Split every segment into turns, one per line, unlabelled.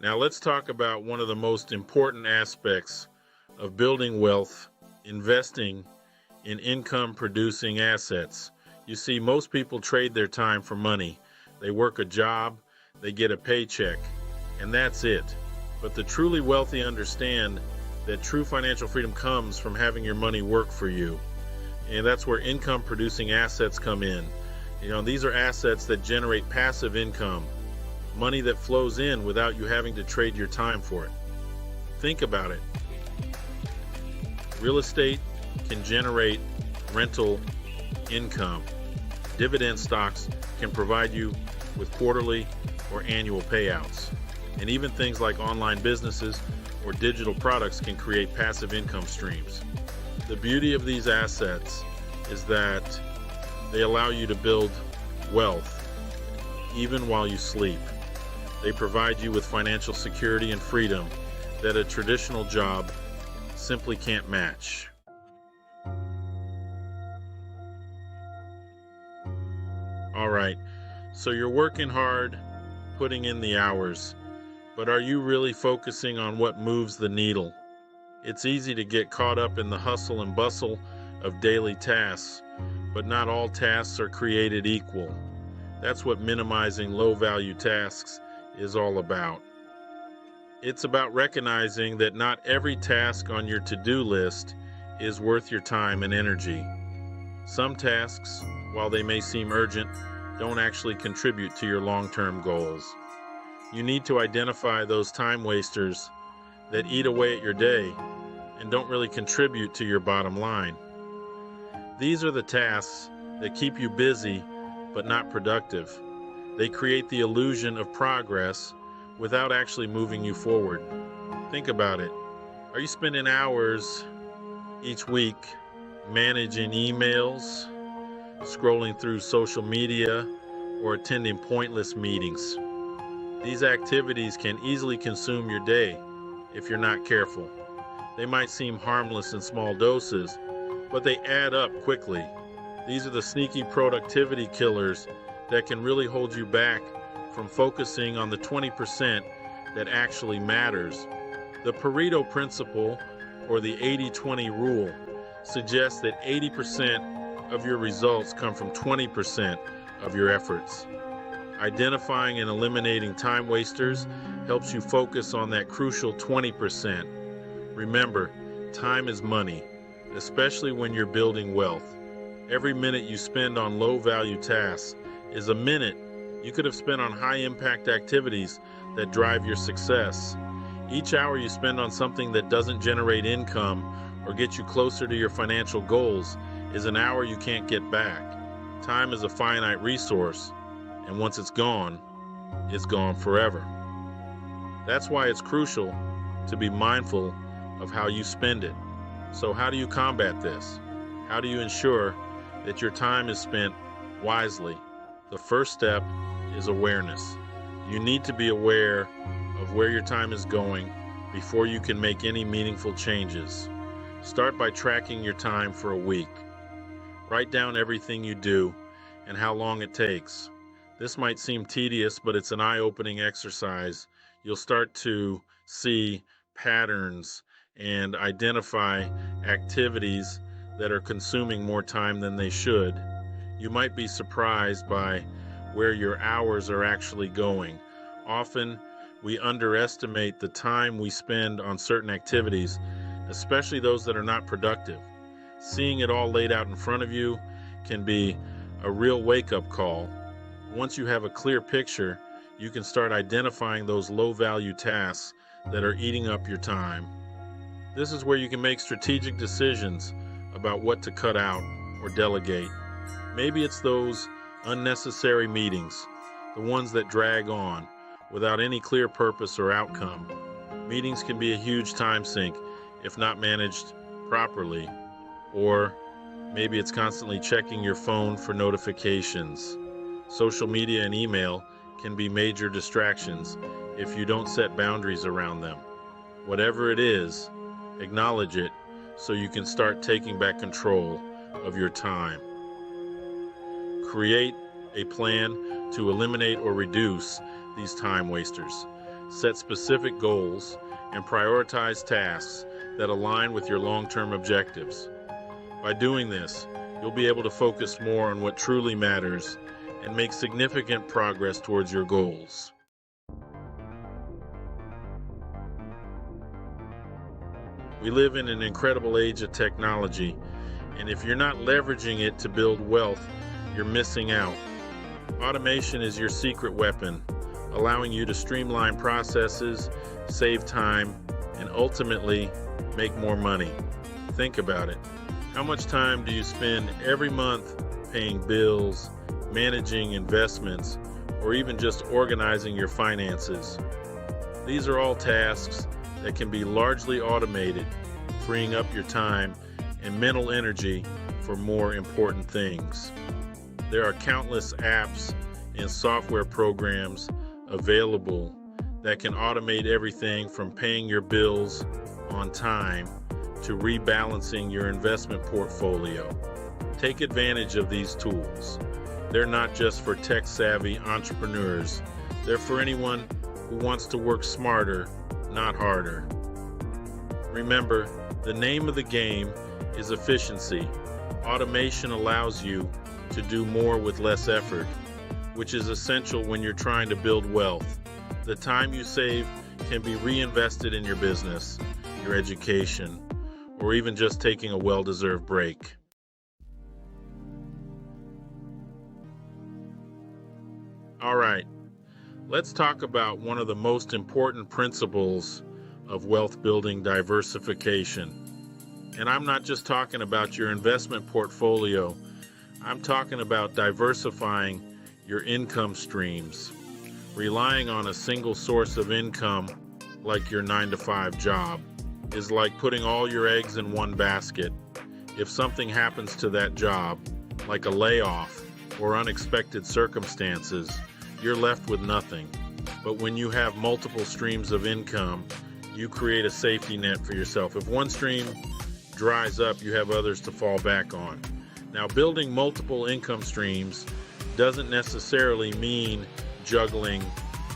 Now let's talk about one of the most important aspects of building wealth: investing in income-producing assets. You see, most people trade their time for money. They work a job, they get a paycheck, and that's it. But the truly wealthy understand that true financial freedom comes from having your money work for you. And that's where income-producing assets come in. These are assets that generate passive income, money that flows in without you having to trade your time for it. Think about it. Real estate can generate rental income. Dividend stocks can provide you with quarterly or annual payouts. And even things like online businesses or digital products can create passive income streams. The beauty of these assets is that they allow you to build wealth even while you sleep. They provide you with financial security and freedom that a traditional job simply can't match. All right, so you're working hard, putting in the hours, but are you really focusing on what moves the needle? It's easy to get caught up in the hustle and bustle of daily tasks, but not all tasks are created equal. That's what minimizing low-value tasks is all about. It's about recognizing that not every task on your to-do list is worth your time and energy. Some tasks, while they may seem urgent, don't actually contribute to your long-term goals. You need to identify those time wasters that eat away at your day and don't really contribute to your bottom line. These are the tasks that keep you busy but not productive. They create the illusion of progress without actually moving you forward. Think about it. Are you spending hours each week managing emails, scrolling through social media, or attending pointless meetings? These activities can easily consume your day if you're not careful. They might seem harmless in small doses, but they add up quickly. These are the sneaky productivity killers that can really hold you back from focusing on the 20% that actually matters. The Pareto principle, or the 80-20 rule, suggests that 80% of your results come from 20% of your efforts. Identifying and eliminating time wasters helps you focus on that crucial 20%. Remember, time is money, especially when you're building wealth. Every minute you spend on low-value tasks is a minute you could have spent on high-impact activities that drive your success. Each hour you spend on something that doesn't generate income or get you closer to your financial goals is an hour you can't get back. Time is a finite resource, and once it's gone forever. That's why it's crucial to be mindful of how you spend it. So how do you combat this? How do you ensure that your time is spent wisely? The first step is awareness. You need to be aware of where your time is going before you can make any meaningful changes. Start by tracking your time for a week. Write down everything you do and how long it takes. This might seem tedious, but it's an eye-opening exercise. You'll start to see patterns and identify activities that are consuming more time than they should. You might be surprised by where your hours are actually going. Often, we underestimate the time we spend on certain activities, especially those that are not productive. Seeing it all laid out in front of you can be a real wake-up call. Once you have a clear picture, you can start identifying those low-value tasks that are eating up your time. This is where you can make strategic decisions about what to cut out or delegate. Maybe it's those unnecessary meetings, the ones that drag on without any clear purpose or outcome. Meetings can be a huge time sink if not managed properly. Or maybe it's constantly checking your phone for notifications. Social media and email can be major distractions if you don't set boundaries around them. Whatever it is, acknowledge it so you can start taking back control of your time. Create a plan to eliminate or reduce these time wasters. set specific goals, and prioritize tasks that align with your long-term objectives. By doing this, you'll be able to focus more on what truly matters and make significant progress towards your goals. We live in an incredible age of technology, and if you're not leveraging it to build wealth, you're missing out. Automation is your secret weapon, allowing you to streamline processes, save time, and ultimately make more money. Think about it. How much time do you spend every month paying bills, managing investments, or even just organizing your finances? These are all tasks that can be largely automated, freeing up your time and mental energy for more important things. There are countless apps and software programs available that can automate everything from paying your bills on time to rebalancing your investment portfolio. Take advantage of these tools. They're not just for tech-savvy entrepreneurs. They're for anyone who wants to work smarter, not harder. Remember, the name of the game is efficiency. Automation allows you to do more with less effort, which is essential when you're trying to build wealth. The time you save can be reinvested in your business, your education, or even just taking a well-deserved break. All right, let's talk about one of the most important principles of wealth building: diversification. And I'm not just talking about your investment portfolio. I'm talking about diversifying your income streams. Relying on a single source of income, like your 9-to-5 job, is like putting all your eggs in one basket. If something happens to that job, like a layoff or unexpected circumstances, you're left with nothing. But when you have multiple streams of income, you create a safety net for yourself. If one stream dries up, you have others to fall back on. Now, building multiple income streams doesn't necessarily mean juggling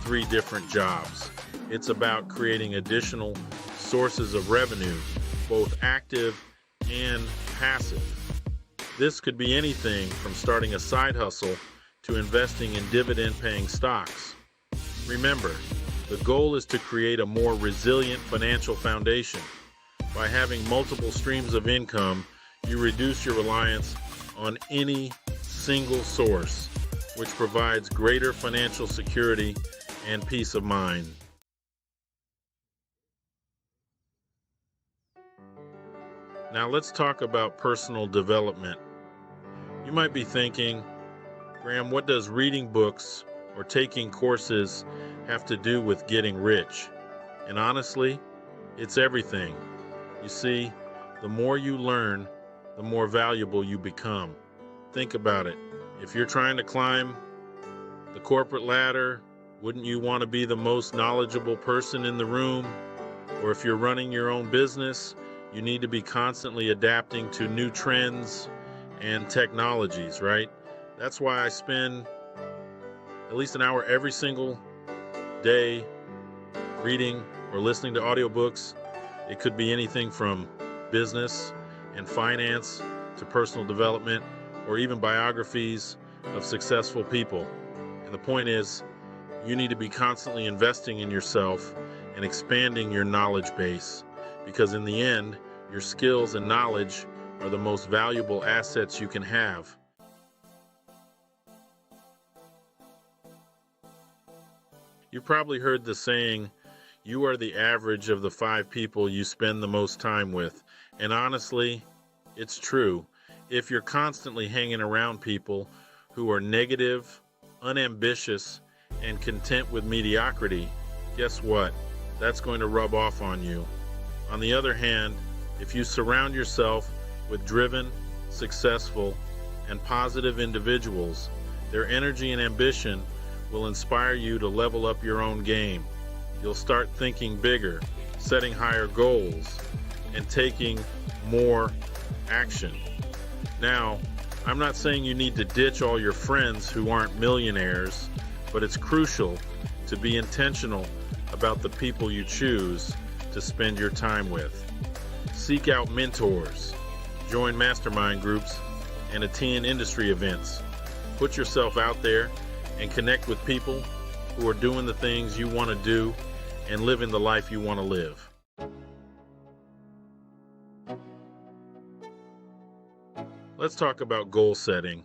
3 different jobs. It's about creating additional sources of revenue, both active and passive. This could be anything from starting a side hustle to investing in dividend-paying stocks. Remember, the goal is to create a more resilient financial foundation. By having multiple streams of income, you reduce your reliance on any single source, which provides greater financial security and peace of mind. Now let's talk about personal development. You might be thinking, Graham, what does reading books or taking courses have to do with getting rich? And honestly, it's everything. You see, the more you learn, the more valuable you become. Think about it. If you're trying to climb the corporate ladder, wouldn't you want to be the most knowledgeable person in the room? Or if you're running your own business, you need to be constantly adapting to new trends and technologies, right? That's why I spend at least an hour every single day reading or listening to audiobooks. It could be anything from business and finance to personal development, or even biographies of successful people. And the point is, you need to be constantly investing in yourself and expanding your knowledge base, because in the end, your skills and knowledge are the most valuable assets you can have. You've probably heard the saying, you are the average of the 5 people you spend the most time with. And honestly, it's true. If you're constantly hanging around people who are negative, unambitious, and content with mediocrity, guess what? That's going to rub off on you. On the other hand, if you surround yourself with driven, successful, and positive individuals, their energy and ambition will inspire you to level up your own game. You'll start thinking bigger, setting higher goals, and taking more action. Now, I'm not saying you need to ditch all your friends who aren't millionaires, but it's crucial to be intentional about the people you choose to spend your time with. Seek out mentors, join mastermind groups, and attend industry events. Put yourself out there and connect with people who are doing the things you want to do and living the life you want to live. Let's talk about goal setting,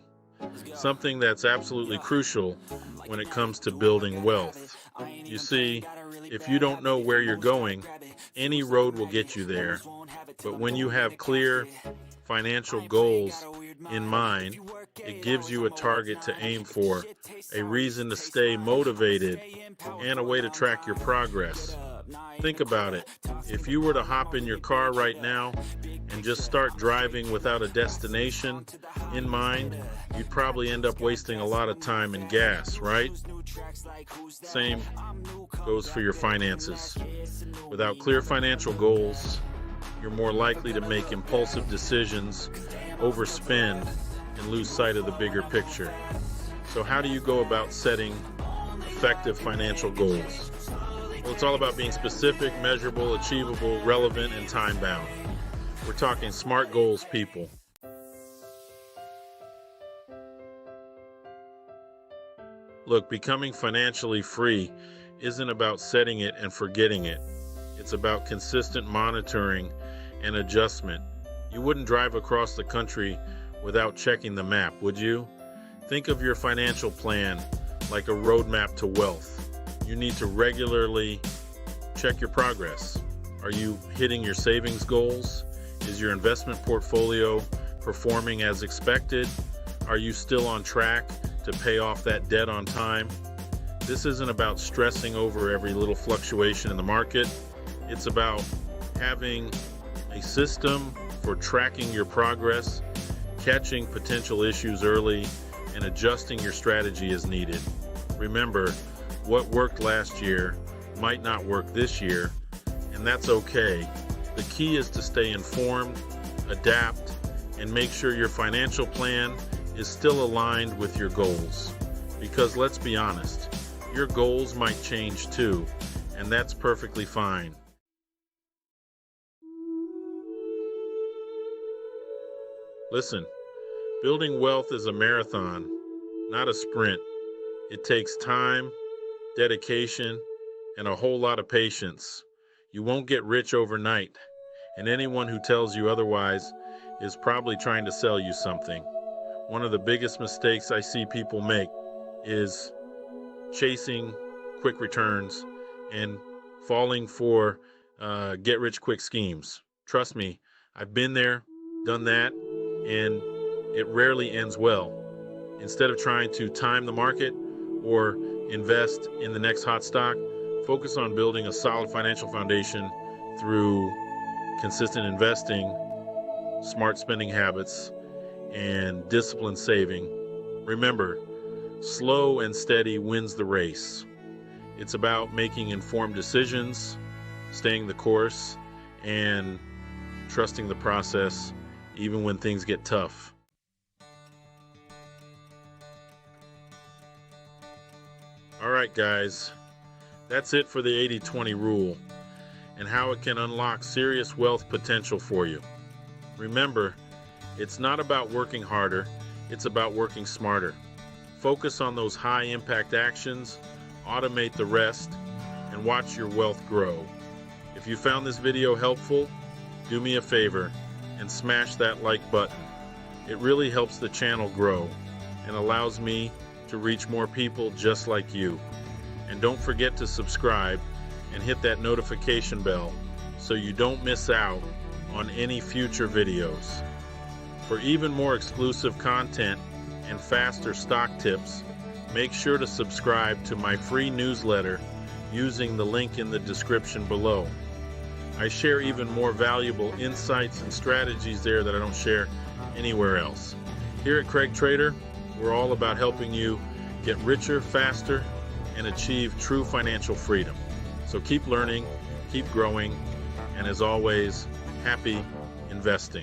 something that's absolutely crucial when it comes to building wealth. You see, if you don't know where you're going, any road will get you there. But when you have clear financial goals in mind, it gives you a target to aim for, a reason to stay motivated, and a way to track your progress. Think about it. If you were to hop in your car right now and just start driving without a destination in mind, you'd probably end up wasting a lot of time and gas, right? Same goes for your finances. Without clear financial goals, you're more likely to make impulsive decisions, overspend, and lose sight of the bigger picture. So how do you go about setting effective financial goals? Well, it's all about being specific, measurable, achievable, relevant, and time-bound. We're talking SMART goals, people. Look, becoming financially free isn't about setting it and forgetting it. It's about consistent monitoring and adjustment. You wouldn't drive across the country without checking the map, would you? Think of your financial plan like a roadmap to wealth. You need to regularly check your progress. Are you hitting your savings goals? Is your investment portfolio performing as expected? Are you still on track to pay off that debt on time? This isn't about stressing over every little fluctuation in the market. It's about having a system for tracking your progress, catching potential issues early, and adjusting your strategy as needed. Remember, what worked last year might not work this year, and that's okay. The key is to stay informed, adapt, and make sure your financial plan is still aligned with your goals. Because let's be honest, your goals might change too, and that's perfectly fine. Listen, building wealth is a marathon, not a sprint. It takes time, dedication, and a whole lot of patience. You won't get rich overnight, and anyone who tells you otherwise is probably trying to sell you something. One of the biggest mistakes I see people make is chasing quick returns and falling for get-rich-quick schemes. Trust me, I've been there, done that, and it rarely ends well. Instead of trying to time the market or invest in the next hot stock, focus on building a solid financial foundation through consistent investing, smart spending habits, and disciplined saving. Remember, slow and steady wins the race. It's about making informed decisions, staying the course, and trusting the process even when things get tough. All right, guys, that's it for the 80-20 rule and how it can unlock serious wealth potential for you. Remember, it's not about working harder, it's about working smarter. Focus on those high-impact actions, automate the rest, and watch your wealth grow. If you found this video helpful, do me a favor and smash that like button. It really helps the channel grow and allows me to reach more people just like you. And don't forget to subscribe and hit that notification bell so you don't miss out on any future videos. For even more exclusive content and faster stock tips, make sure to subscribe to my free newsletter using the link in the description below. I share even more valuable insights and strategies there that I don't share anywhere else. Here at Craig Trader, we're all about helping you get richer faster and achieve true financial freedom. So keep learning, keep growing, and as always, happy investing.